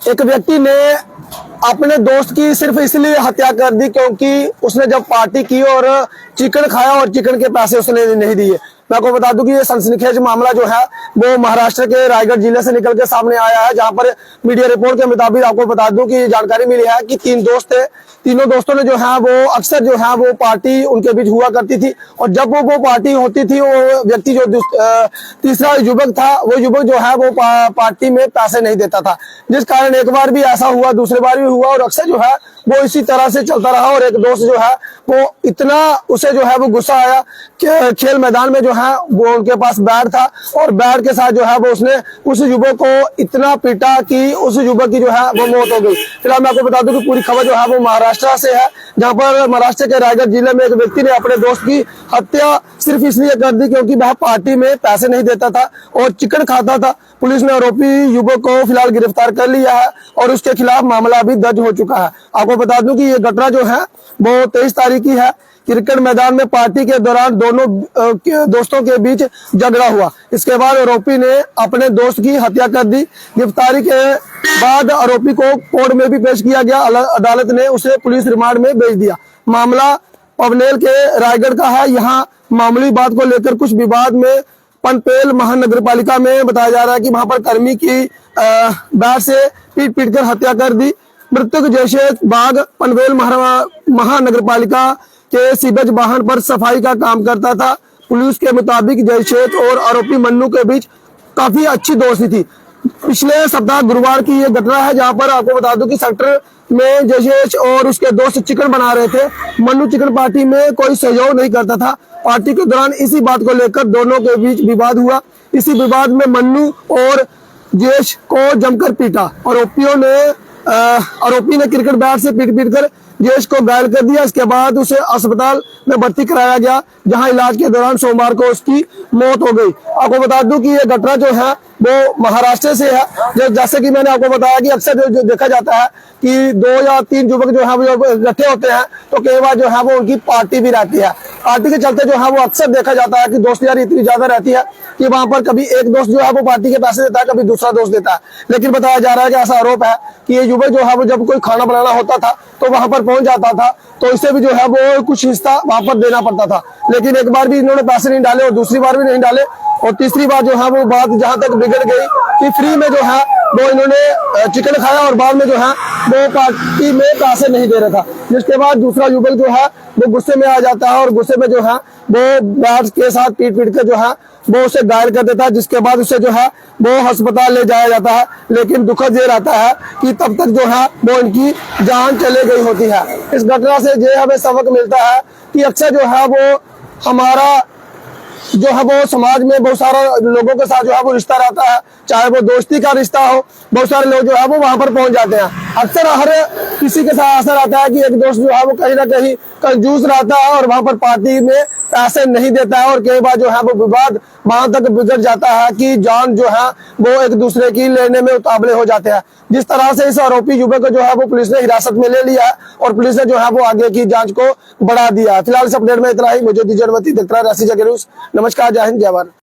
एक व्यक्ति ने अपने दोस्त की सिर्फ इसलिए हत्या कर दी क्योंकि उसने जब पार्टी की और चिकन खाया और चिकन के पैसे उसने नहीं दिए। मैं आपको बता दूं कि ये सनसनीखेज मामला जो है वो महाराष्ट्र के रायगढ़ जिले से निकल के सामने आया है, जहां पर मीडिया रिपोर्ट के मुताबिक आपको बता दूं कि जानकारी मिली है कि 3 दोस्त थे। तीनों दोस्तों ने जो है वो अक्सर जो है वो पार्टी उनके बीच हुआ करती थी और जब वो पार्टी होती थी वो व्यक्ति जो तीसरा युवक था वो युवक जो है वो पार्टी में पैसे नहीं देता था, जिस कारण एक बार भी ऐसा हुआ, दूसरी बार भी हुआ और अक्सर जो है वो इसी तरह से चलता रहा। और एक दोस्त जो है वो इतना उसे जो है वो गुस्सा आया कि खेल मैदान में जो है वो उनके पास बैट था और बैट के साथ जो है वो उसने उस युवक को इतना पीटा कि उस युवक की जो है वो मौत हो गई। फिलहाल मैं आपको बता दूं कि पूरी खबर जो है वो महाराष्ट्र से है, जहां पर महाराष्ट्र के रायगढ़ जिले में एक व्यक्ति ने अपने दोस्त की हत्या सिर्फ इसलिए कर दी क्योंकि वह पार्टी में पैसे नहीं देता था और चिकन खाता था। पुलिस ने आरोपी युवक को फिलहाल गिरफ्तार कर लिया है और उसके खिलाफ मामला भी दर्ज हो चुका है। आपको बता दूं कि ये घटना जो है वो 23 तारीख की है। क्रिकेट मैदान में पार्टी के दौरान दोनों दोस्तों के बीच झगड़ा हुआ। इसके बाद आरोपी ने अपने दोस्त की हत्या कर दी। गिरफ्तारी के बाद आरोपी को कोर्ट में भी पेश किया गया। अदालत ने उसे पुलिस रिमांड में भेज दिया। मामला पवनेल के रायगढ़ का है। यहाँ मामूली बात को लेकर कुछ विवाद में पनपेल महानगर पालिका में बताया जा रहा है कि वहां पर कर्मी की बैट से पीट कर हत्या कर दी। मृतक जयशेख बाग पनवेल महानगर पालिका के सीबेज वाहन पर सफाई का काम करता था। पुलिस के मुताबिक जयशेख और आरोपी मन्नू के बीच काफी अच्छी दोस्ती थी। पिछले सप्ताह गुरुवार की ये घटना है, जहां पर आपको बता दूं कि सेक्टर में जयशेख और उसके दोस्त चिकन बना रहे थे। मन्नू चिकन पार्टी में कोई सहयोग नहीं करता था। पार्टी के दौरान इसी बात को लेकर दोनों के बीच विवाद हुआ। इसी विवाद में मन्नू और जयेश को जमकर पीटा। आरोपी ने क्रिकेट बैट से पीट कर जयेश को घायल कर दिया। इसके बाद उसे अस्पताल में भर्ती कराया गया, जहां इलाज के दौरान सोमवार को उसकी मौत हो गई। आपको बता दूं कि ये घटना जो है वो महाराष्ट्र से है। जैसे कि मैंने आपको बताया कि अक्सर जो देखा जाता है कि 2 या 3 युवक जो है वो इकट्ठे होते हैं तो कई बार जो है वो उनकी पार्टी भी रहती है। पार्टी के चलते जो है वो अक्सर देखा जाता है कि दोस्तियां इतनी ज्यादा रहती है कि वहां पर कभी एक दोस्त जो है वो पार्टी के पैसे देता है, कभी दूसरा दोस्त देता है। लेकिन बताया जा रहा है कि ऐसा आरोप है कि ये युवक जो है वो जब कोई खाना बनाना होता था तो वहां पर पहुंच जाता था, तो इसे भी जो है वो कुछ हिस्सा वहां पर देना पड़ता था। लेकिन एक बार भी इन्होंने पैसे नहीं डाले और दूसरी बार भी नहीं डाले और तीसरी बार जो है वो बात जहां तक बिगड़ गई कि फ्री में जो है वो इन्होंने चिकन खाया और बाद में जो है वो पार्टी में पैसे नहीं दे रहा था, जिसके बाद दूसरा युवक जो है वो गुस्से में आ जाता है और गुस्से में जो है वो बैट के साथ पीट कर जो है वो उसे घायल कर देता है, जिसके बाद उसे जो है वो अस्पताल ले जाया जाता है। लेकिन दुखद ये रहता है कि तब तक जो है वो इनकी जान चले गई होती है। इस घटना से ये हमें सबक मिलता है कि अक्सर जो है वो हमारा जो है वो समाज में बहुत सारा लोगों के साथ जो है वो रिश्ता रहता है, चाहे वो दोस्ती का रिश्ता हो। बहुत सारे लोग जो है वो वहां पर पहुंच जाते हैं। अक्सर हर किसी के साथ ऐसा रहता है कि एक दोस्त जो है वो कहीं ना कहीं कंजूस रहता है और वहां पर पार्टी में पैसे नहीं देता है और कई बार जो है वो विवाद वहां तक बिगड़ जाता है कि जान जो है वो एक दूसरे की लेने में उतावले हो जाते हैं। जिस तरह से इस आरोपी युवक को जो है वो पुलिस ने हिरासत में ले लिया है और पुलिस ने जो है वो आगे की जांच को बढ़ा दिया। फिलहाल इस अपडेट में इतना ही। मुझे दीजिए अनुमति। देखता रहे ऐसी जगह न्यूज। नमस्कार, जय हिंद, जय भारत।